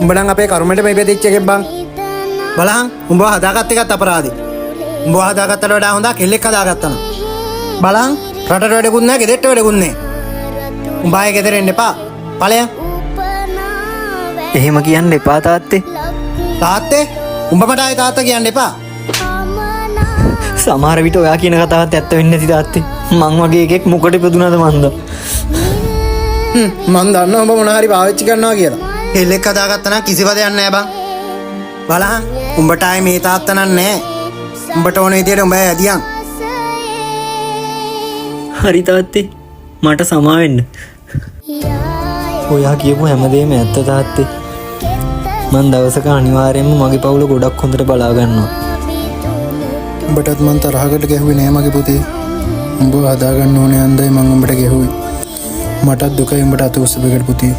උඹ නම් අපේ කර්මයට මේ ඉපදිච්ච එකෙක් බං. බලහන් උඹ හදාගත්ත එකත් අපරාධේ. උඹ හදාගත්තට වඩා හොඳ කෙල්ලෙක් හදාගත්තා නම්. බලහන් රටට වැඩකුත් නැහැ ගෙදරට වැඩකුත් නැහැ. උඹ ආයේ ගෙදර එන්න එපා. ඵලයන්. එහෙම කියන්න එපා තාත්තේ. තාත්තේ උඹ මට ආයේ තාත්තා කියන්න එපා. සමහර විට ඔයා කියන කතාවත් ඇත්ත වෙන්නේ නැති තාත්තේ. මං වගේ එකෙක් මොකට ඉපදුනද මන්ද? මන් දන්නවා උඹ මොනවා හරි පාවිච්චි කරනවා කියලා. කෙල්ලෙක් හදාගත්තා නම් කිසි වදයක් නැහැ බං. බලහන් උඹට ආයේ මේ තාත්තා නම් නැහැ. උඹට ඕන විදියට උඹ ඇදියන්. හරි තාත්තේ මට සමා වෙන්න. ඔයා කියපු හැමදේම ඇත්ත තාත්තේ. මං දවසක අනිවාර්යයෙන්ම මගේ පවුල ගොඩක් හොඳට බලා ගන්නවා. උඹටත් මං තරහකට ගැහුවේ නෑ මගේ පුතේ. උඹ හදාගන්න ඕනේ අන්දයි මං උඹට ගැහුවේ. මටත් දුකයි උඹට අත උස්සපෙකට පුතේ.